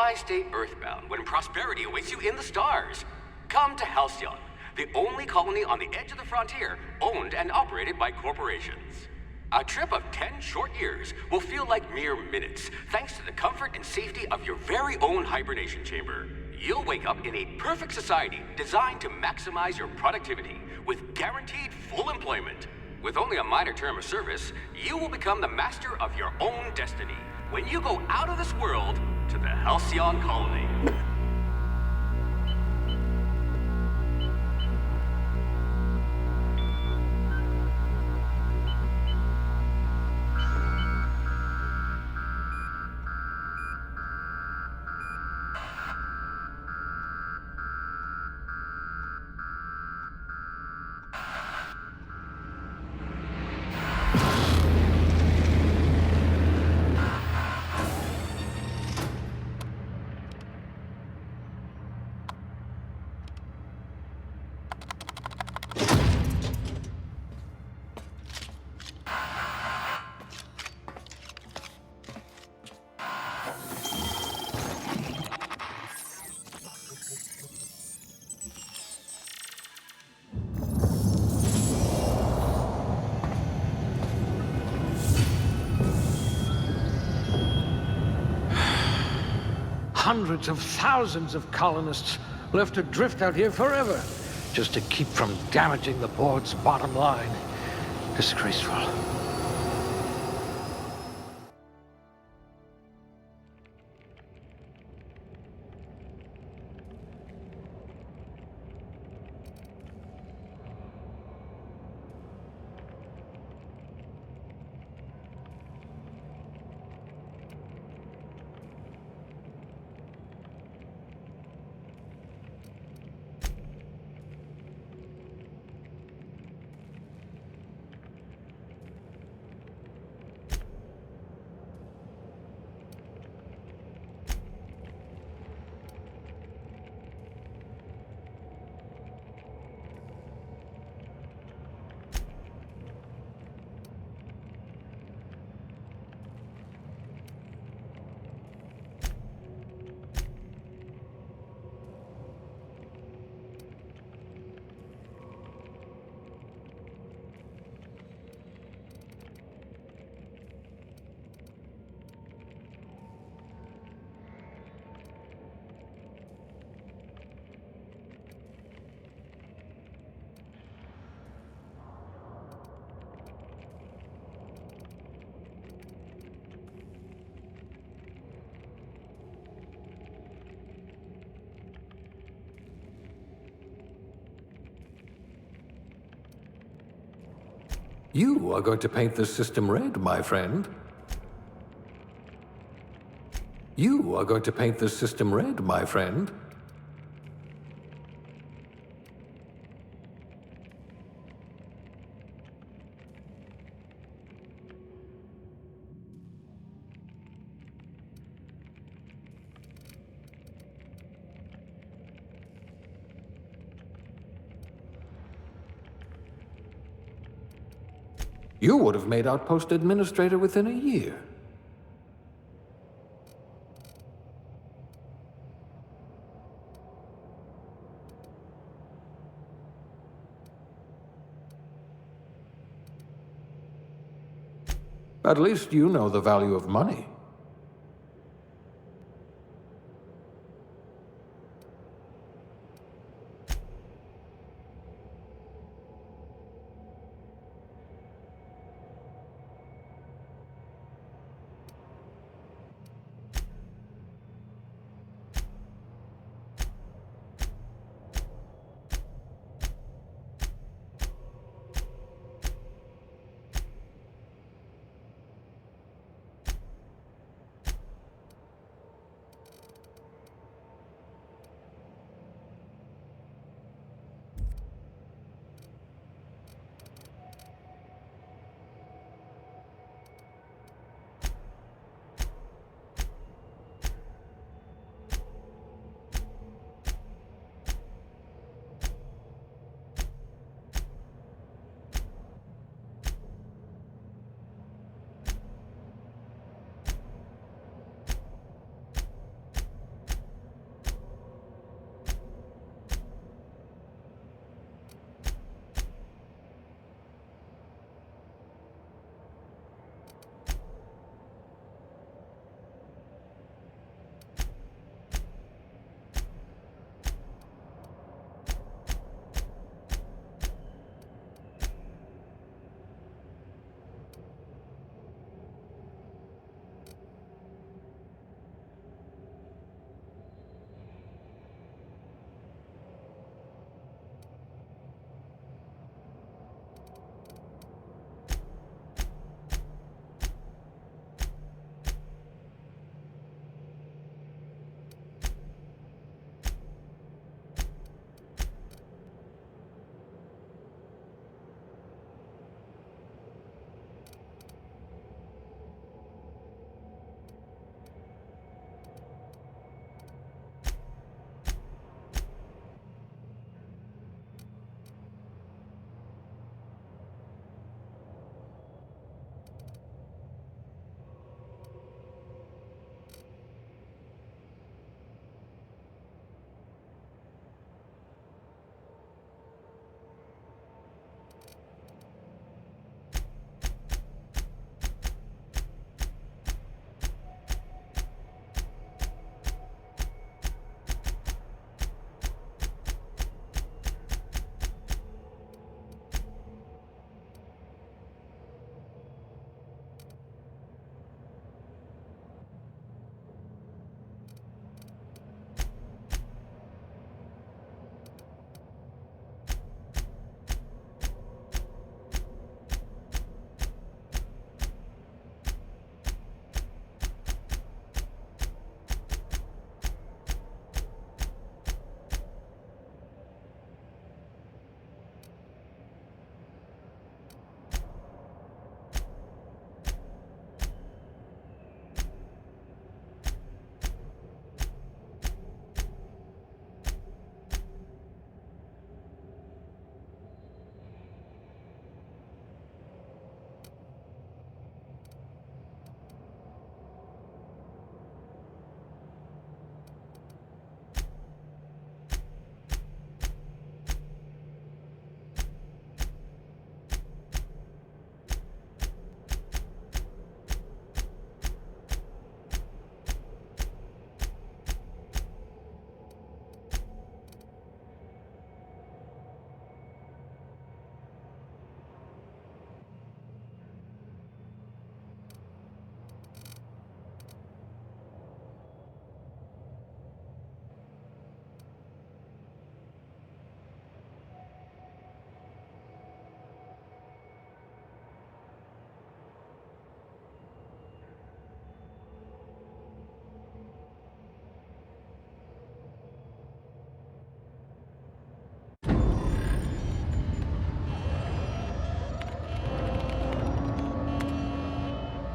Why stay earthbound when prosperity awaits you in the stars? Come to Halcyon, the only colony on the edge of the frontier, owned and operated by corporations. A trip of 10 short years will feel like mere minutes, thanks to the comfort and safety of your very own hibernation chamber. You'll wake up in a perfect society designed to maximize your productivity, with guaranteed full employment. With only a minor term of service, you will become the master of your own destiny when you go out of this world to the Halcyon colony. Hundreds of thousands of colonists left to drift out here forever, just to keep from damaging the board's bottom line. Disgraceful. You are going to paint this system red, my friend. You are going to paint this system red, my friend. You would have made Outpost Administrator within a year. At least you know the value of money.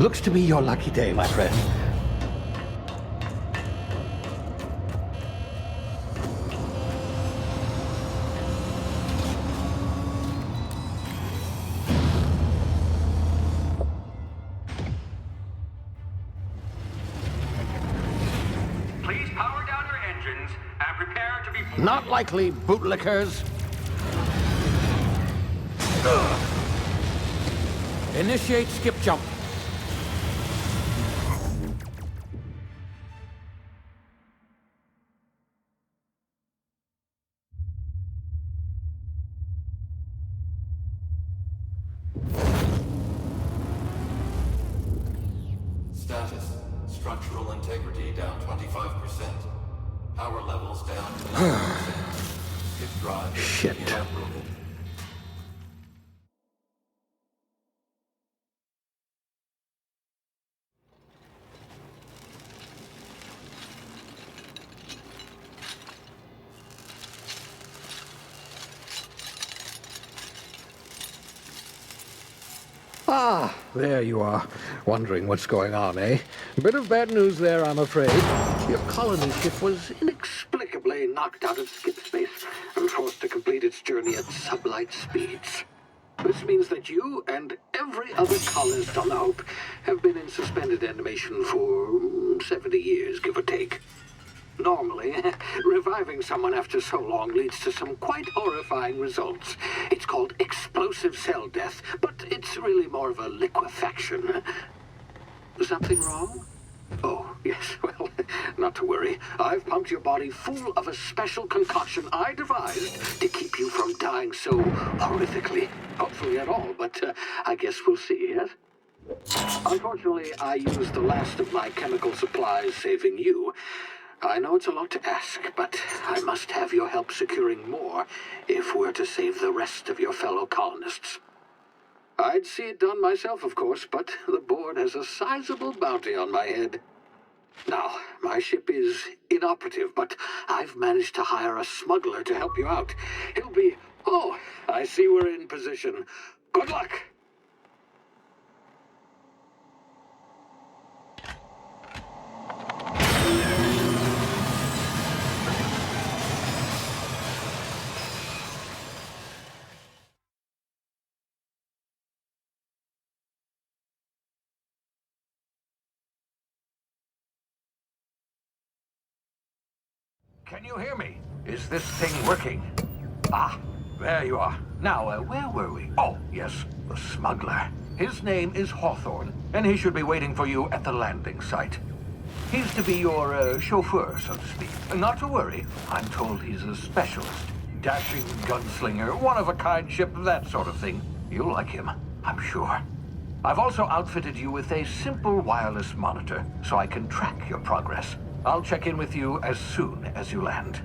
Looks to be your lucky day, my friend. Please power down your engines and prepare to be... Not likely, bootlickers. Initiate skip jump. Status. Structural integrity down 25%. Power levels down 20%. Hip drive. Shit. Uprooted. Ah, there you are. Wondering what's going on, eh? Bit of bad news there, I'm afraid. Your colony ship was inexplicably knocked out of skip space and forced to complete its journey at sublight speeds. This means that you and every other colonist on the Hope have been in suspended animation for 70 years, give or take. Normally, reviving someone after so long leads to some quite horrifying results. It's called explosive cell death, but it's really more of a liquefaction. Something wrong? Oh, yes, well, not to worry. I've pumped your body full of a special concoction I devised to keep you from dying so horrifically. Hopefully at all, but I guess we'll see, yes? Unfortunately, I used the last of my chemical supplies saving you. I know it's a lot to ask, but I must have your help securing more if we're to save the rest of your fellow colonists. I'd see it done myself, of course, but the board has a sizable bounty on my head. Now, my ship is inoperative, but I've managed to hire a smuggler to help you out. He'll be... Oh, I see we're in position. Good luck! Can you hear me? Is this thing working? Ah, there you are. Now, where were we? Oh, yes, the smuggler. His name is Hawthorne, and he should be waiting for you at the landing site. He's to be your chauffeur, so to speak. Not to worry, I'm told he's a specialist. Dashing gunslinger, one-of-a-kind ship, that sort of thing. You'll like him, I'm sure. I've also outfitted you with a simple wireless monitor, so I can track your progress. I'll check in with you as soon as you land.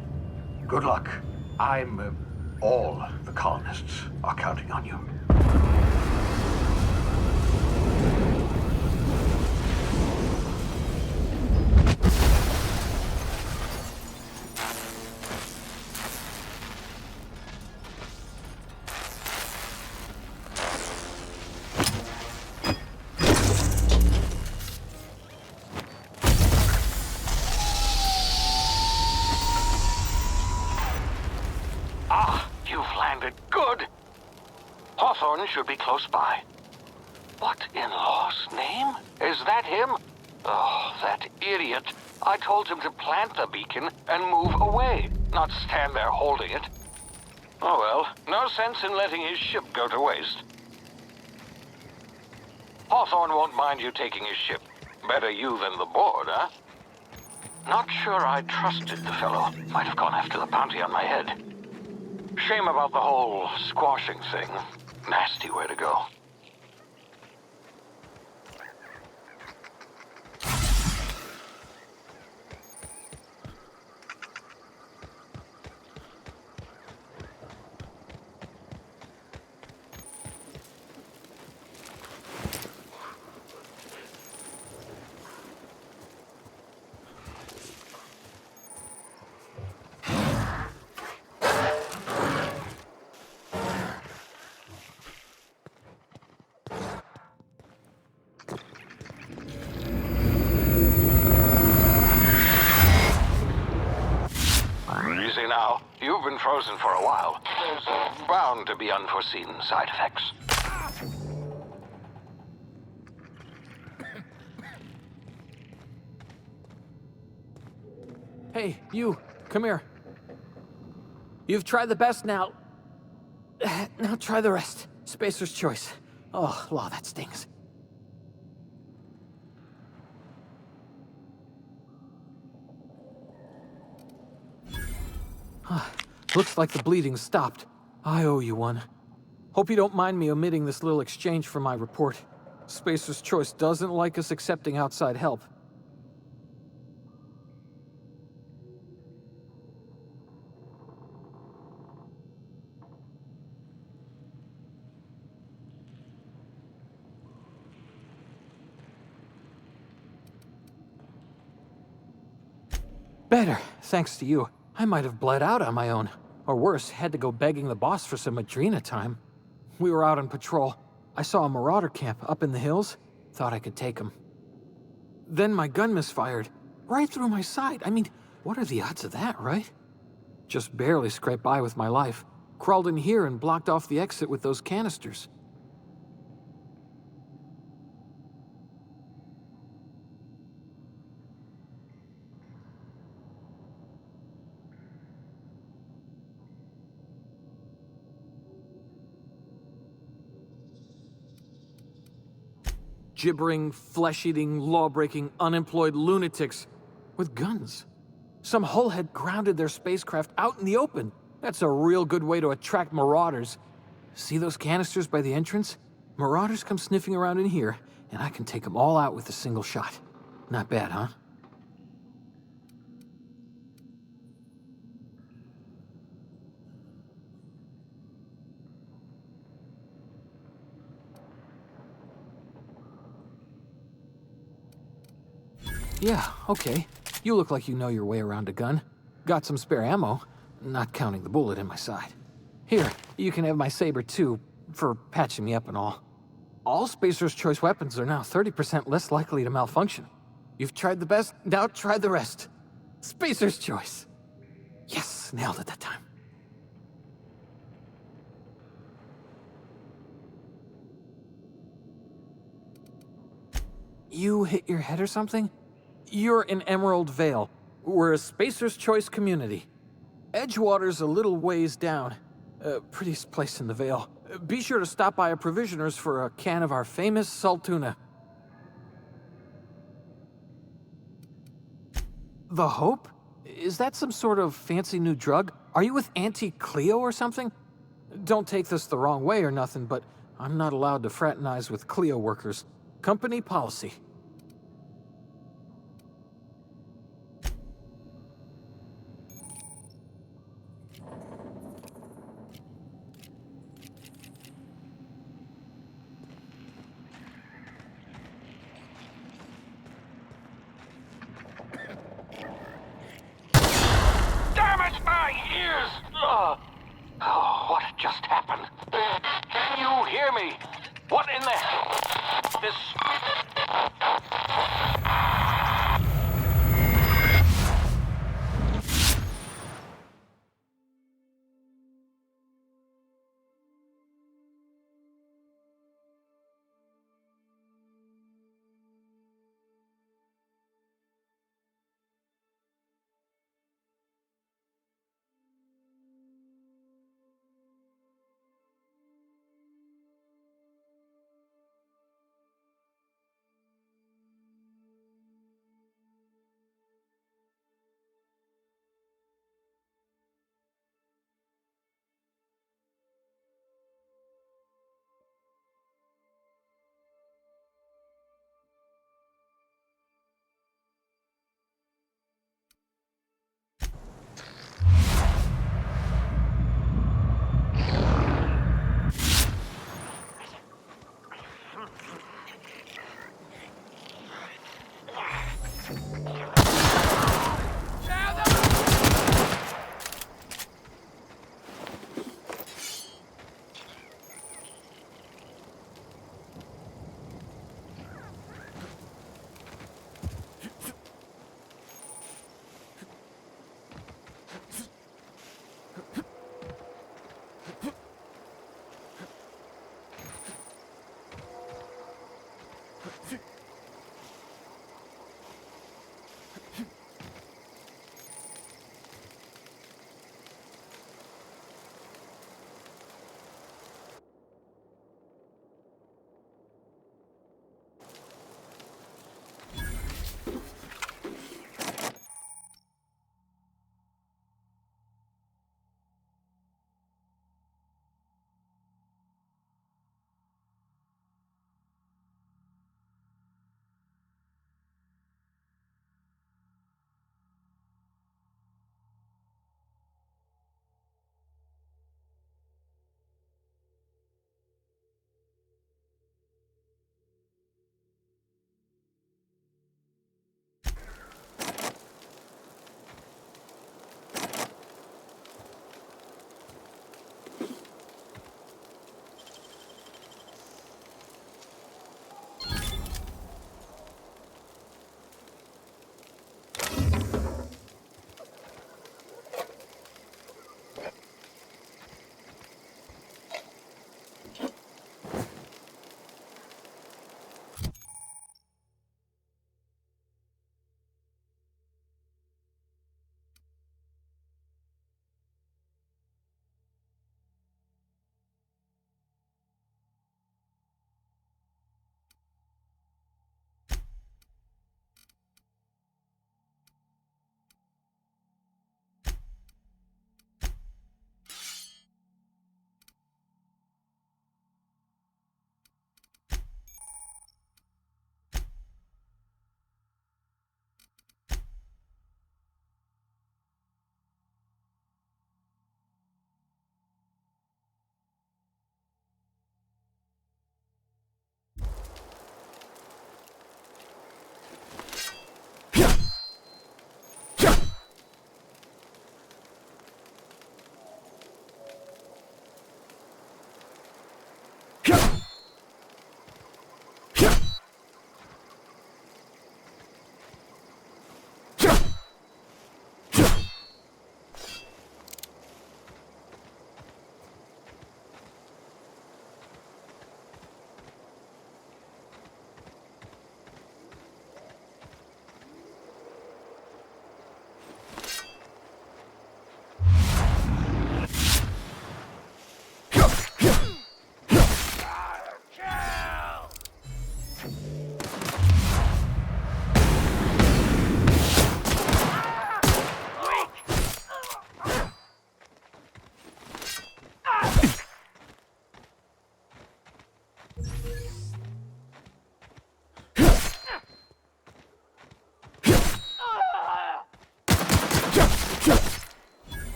Good luck. All the colonists are counting on you. Hawthorne should be close by. What in law's name? Is that him? Oh, that idiot. I told him to plant the beacon and move away, not stand there holding it. Oh well, no sense in letting his ship go to waste. Hawthorne won't mind you taking his ship. Better you than the board, huh? Not sure I trusted the fellow. Might have gone after the bounty on my head. Shame about the whole squashing thing. Nasty way to go. been frozen for a while. There's bound to be unforeseen side effects. Hey, you, come here. You've tried the best now. Now try the rest. Spacer's choice. Oh, law, that stings. Looks like the bleeding stopped. I owe you one. Hope you don't mind me omitting this little exchange from my report. Spacer's choice doesn't like us accepting outside help. Better, thanks to you. I might have bled out on my own. Or worse, had to go begging the boss for some Adrena time. We were out on patrol. I saw a marauder camp up in the hills. Thought I could take him. Then my gun misfired. Right through my side. I mean, what are the odds of that, right? Just barely scraped by with my life. Crawled in here and blocked off the exit with those canisters. Gibbering, flesh-eating, law-breaking, unemployed lunatics with guns. Some hullhead grounded their spacecraft out in the open. That's a real good way to attract marauders. See those canisters by the entrance? Marauders come sniffing around in here, and I can take them all out with a single shot. Not bad, huh? Yeah, okay. You look like you know your way around a gun. Got some spare ammo, not counting the bullet in my side. Here, you can have my saber too, for patching me up and all. All Spacer's choice weapons are now 30% less likely to malfunction. You've tried the best, now try the rest. Spacer's choice. Yes, nailed it that time. You hit your head or something? You're in Emerald Vale. We're a Spacer's Choice community. Edgewater's a little ways down. Prettiest place in the Vale. Be sure to stop by a provisioner's for a can of our famous salt tuna. The Hope? Is that some sort of fancy new drug? Are you with Auntie Cleo or something? Don't take this the wrong way or nothing, but I'm not allowed to fraternize with Cleo workers. Company policy. Oh, what just happened? Can you hear me? What in the hell? This...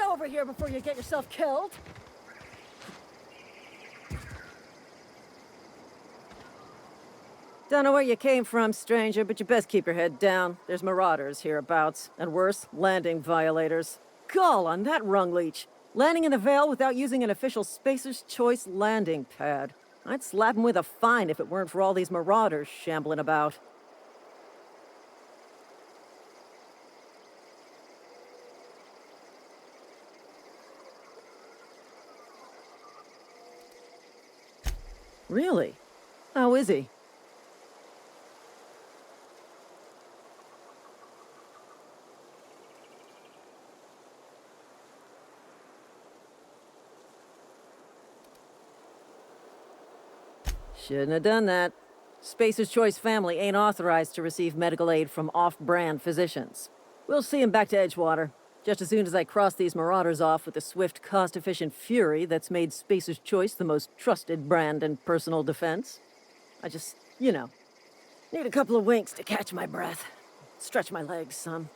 Over here before you get yourself killed. Don't know where you came from, stranger, but you best keep your head down. There's marauders hereabouts, and worse, landing violators. Gall on that rung leech. Landing in the Vale without using an official Spacer's Choice landing pad. I'd slap him with a fine if it weren't for all these marauders shambling about. Really? How is he? Shouldn't have done that. Spacer's Choice family ain't authorized to receive medical aid from off-brand physicians. We'll see him back to Edgewater, just as soon as I cross these marauders off with the swift, cost-efficient fury that's made Spacer's Choice the most trusted brand in personal defense. I just, need a couple of winks to catch my breath. Stretch my legs some.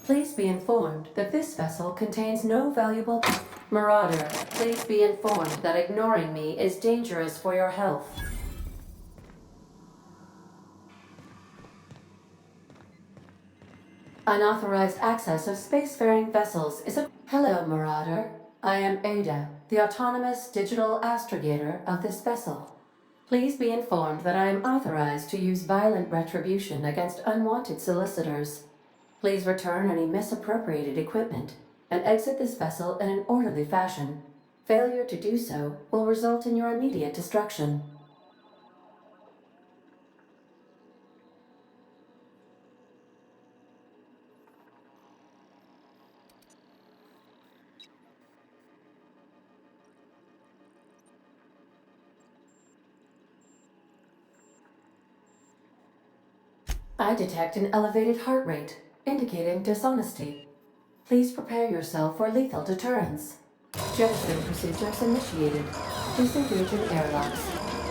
Please be informed that this vessel contains no valuable... Marauder, please be informed that ignoring me is dangerous for your health. Unauthorized access of spacefaring vessels is a... Hello, Marauder. I am Ada, the autonomous digital astrogator of this vessel. Please be informed that I am authorized to use violent retribution against unwanted solicitors. Please return any misappropriated equipment and exit this vessel in an orderly fashion. Failure to do so will result in your immediate destruction. I detect an elevated heart rate, indicating dishonesty. Please prepare yourself for lethal deterrence. Jettison procedures initiated. Disengage in airlocks.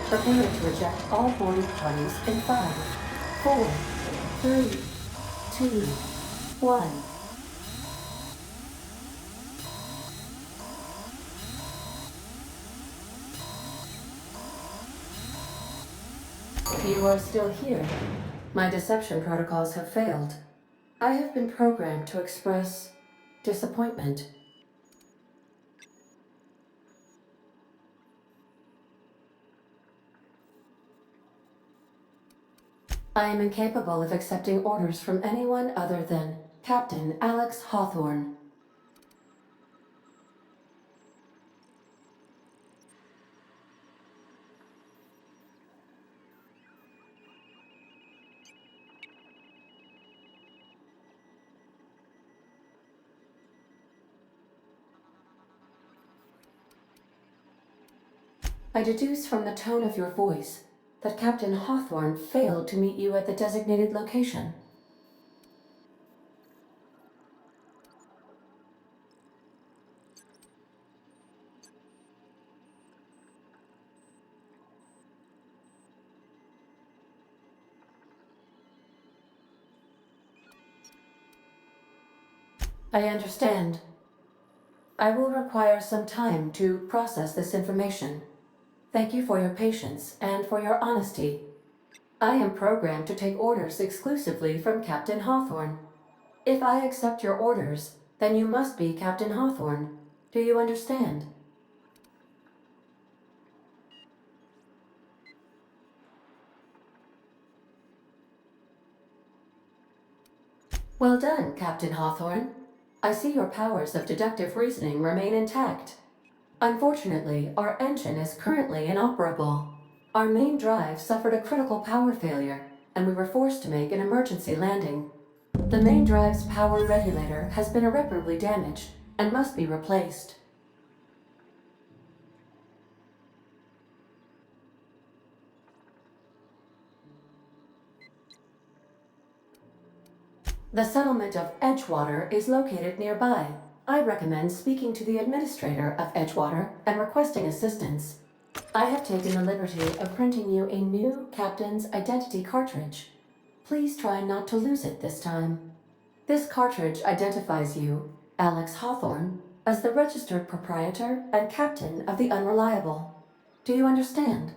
Prepare to reject all boarding parties in 5, 4, 3, 2, 1. You are still here. My deception protocols have failed. I have been programmed to express disappointment. I am incapable of accepting orders from anyone other than Captain Alex Hawthorne. I deduce from the tone of your voice that Captain Hawthorne failed to meet you at the designated location. I understand. I will require some time to process this information. Thank you for your patience and for your honesty. I am programmed to take orders exclusively from Captain Hawthorne. If I accept your orders, then you must be Captain Hawthorne. Do you understand? Well done, Captain Hawthorne. I see your powers of deductive reasoning remain intact. Unfortunately, our engine is currently inoperable. Our main drive suffered a critical power failure, and we were forced to make an emergency landing. The main drive's power regulator has been irreparably damaged and must be replaced. The settlement of Edgewater is located nearby. I recommend speaking to the administrator of Edgewater and requesting assistance. I have taken the liberty of printing you a new captain's identity cartridge. Please try not to lose it this time. This cartridge identifies you, Alex Hawthorne, as the registered proprietor and captain of the Unreliable. Do you understand?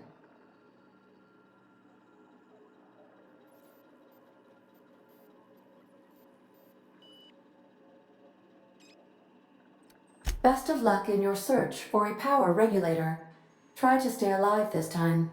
Best of luck in your search for a power regulator. Try to stay alive this time.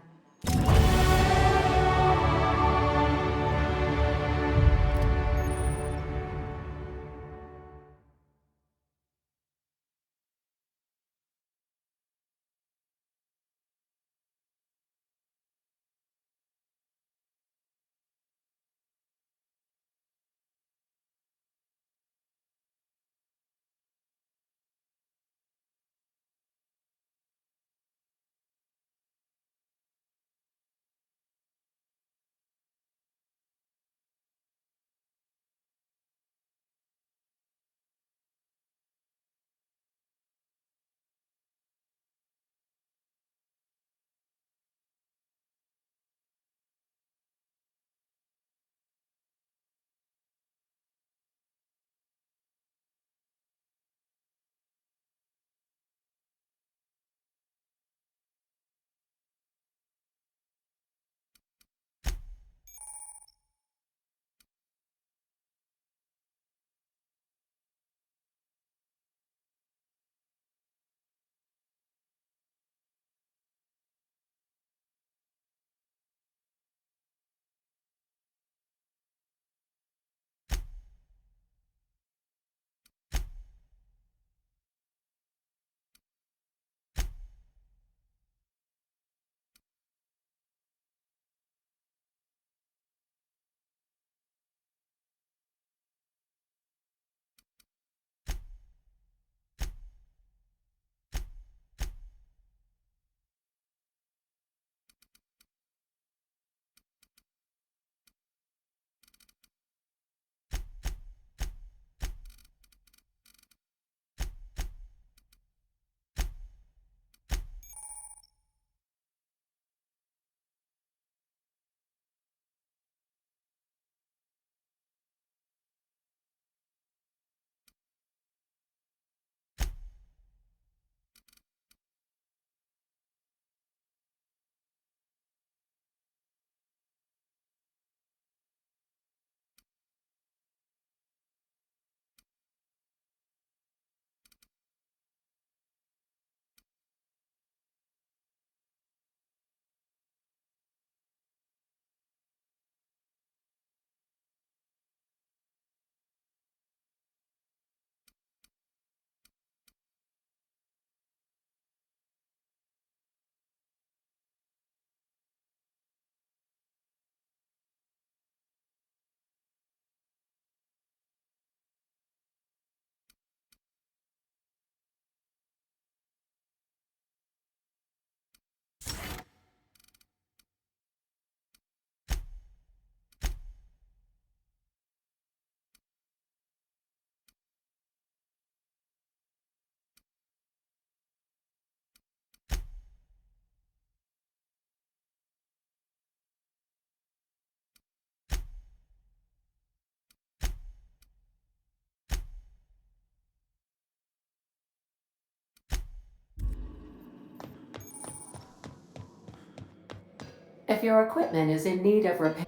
If your equipment is in need of repair...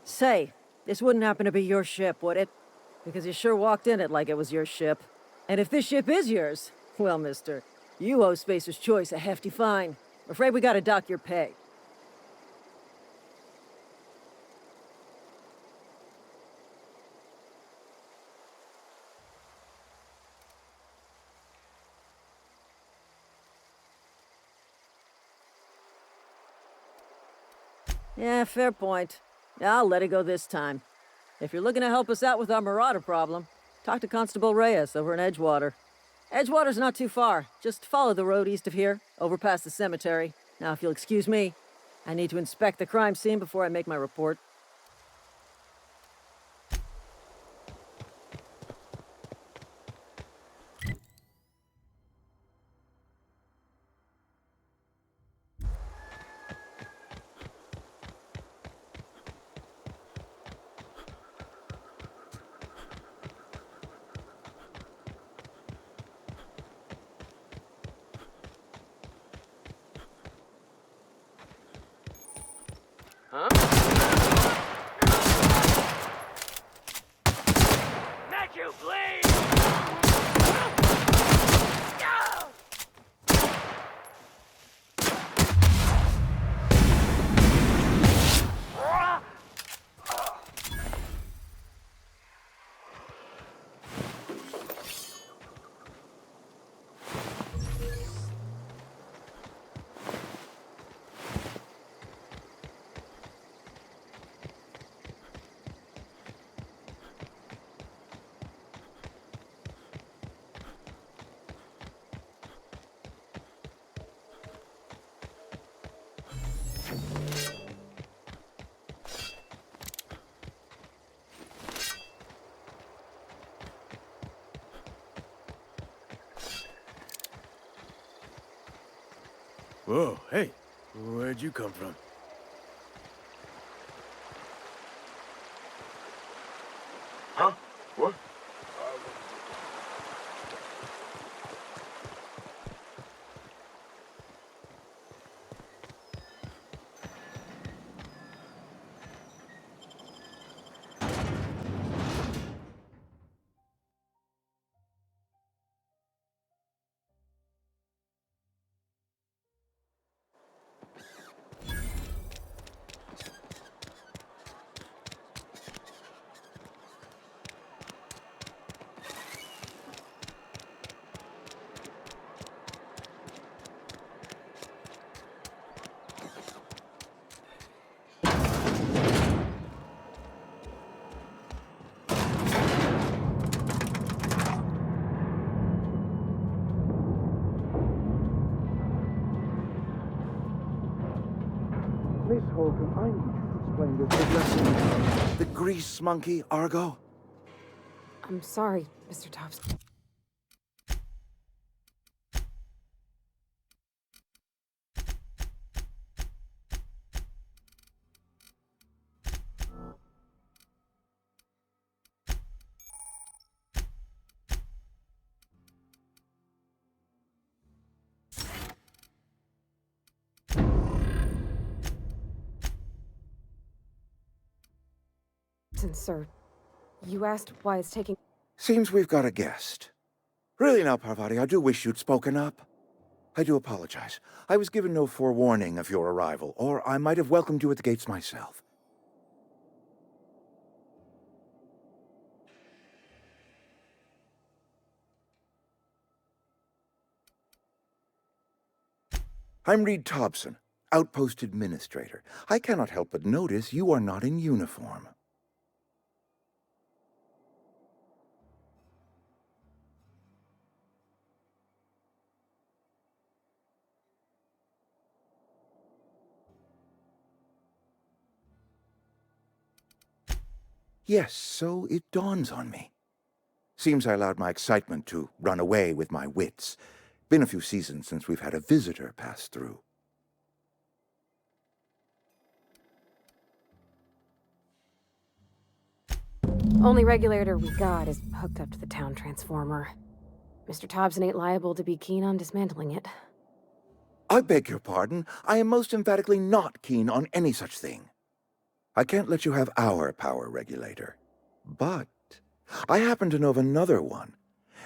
Say, this wouldn't happen to be your ship, would it? Because you sure walked in it like it was your ship. And if this ship is yours, well, mister, you owe Spacer's Choice a hefty fine. I'm afraid we gotta dock your pay. Yeah, fair point. I'll let it go this time. If you're looking to help us out with our marauder problem, talk to Constable Reyes over in Edgewater. Edgewater's not too far. Just follow the road east of here, over past the cemetery. Now, if you'll excuse me, I need to inspect the crime scene before I make my report. Whoa, hey, where'd you come from? Huh? What? Miss Holcomb, I need to explain this addressing The grease monkey, Argo? I'm sorry, Mr. Tops. Listen, sir. You asked why it's taking... Seems we've got a guest. Really now, Parvati, I do wish you'd spoken up. I do apologize. I was given no forewarning of your arrival, or I might have welcomed you at the gates myself. I'm Reed Thompson, Outpost Administrator. I cannot help but notice you are not in uniform. Yes, so it dawns on me. Seems I allowed my excitement to run away with my wits. Been a few seasons since we've had a visitor pass through. Only regulator we got is hooked up to the town transformer. Mr. Thompson ain't liable to be keen on dismantling it. I beg your pardon. I am most emphatically not keen on any such thing. I can't let you have our power regulator. But I happen to know of another one,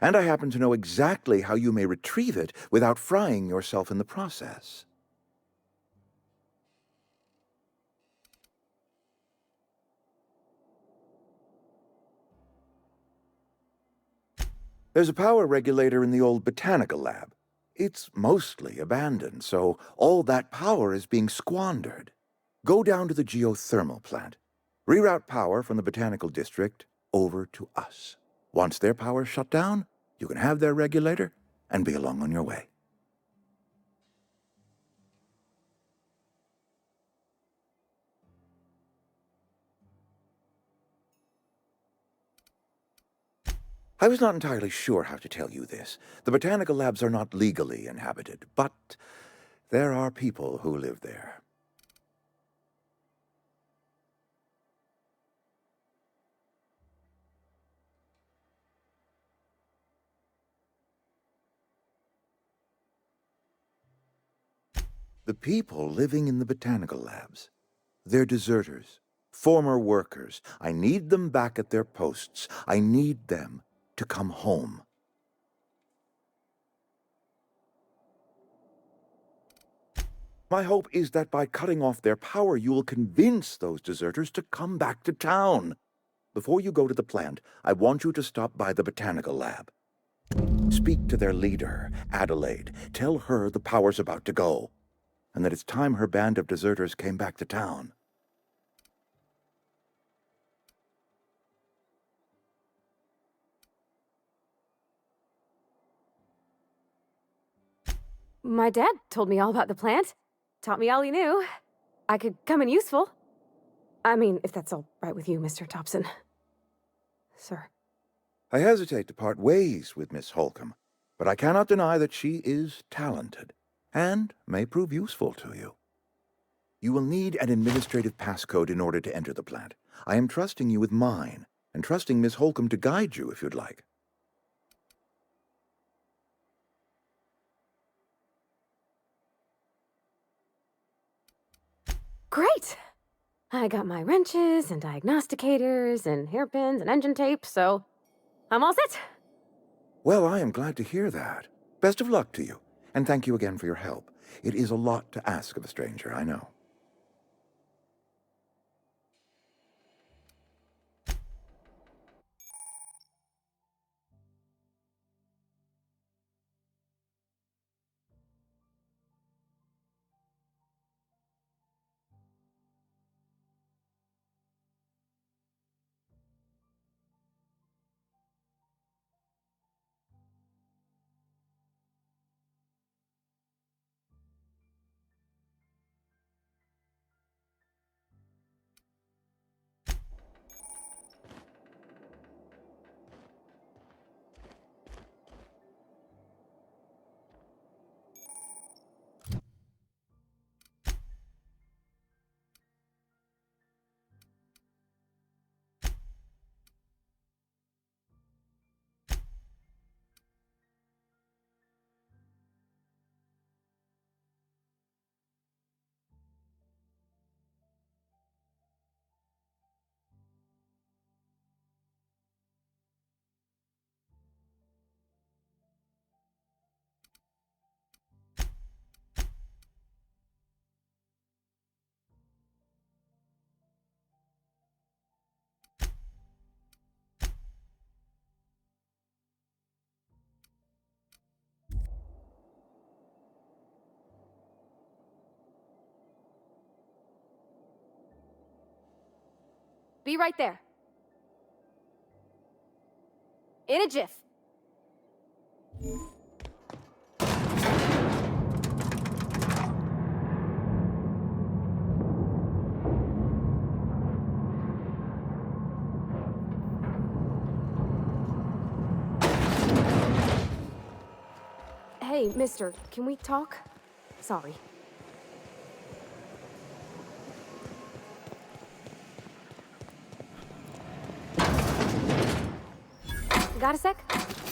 and I happen to know exactly how you may retrieve it without frying yourself in the process. There's a power regulator in the old botanical lab. It's mostly abandoned, so all that power is being squandered. Go down to the geothermal plant. Reroute power from the botanical district over to us. Once their power's shut down, you can have their regulator and be along on your way. I was not entirely sure how to tell you this. The botanical labs are not legally inhabited, but there are people who live there. The people living in the botanical labs. They're deserters, former workers. I need them back at their posts. I need them to come home. My hope is that by cutting off their power, you will convince those deserters to come back to town. Before you go to the plant, I want you to stop by the botanical lab. Speak to their leader, Adelaide. Tell her the power's about to go, and that it's time her band of deserters came back to town. My dad told me all about the plant. Taught me all he knew. I could come in useful. I mean, if that's all right with you, Mr. Thompson. Sir. I hesitate to part ways with Miss Holcomb, but I cannot deny that she is talented, and may prove useful to you. You will need an administrative passcode in order to enter the plant. I am trusting you with mine, and trusting Miss Holcomb to guide you if you'd like. Great! I got my wrenches and diagnosticators and hairpins and engine tape, so I'm all set. Well, I am glad to hear that. Best of luck to you, and thank you again for your help. It is a lot to ask of a stranger, I know. Be right there. In a jiff. Hey, mister, can we talk? Sorry. Got a sec?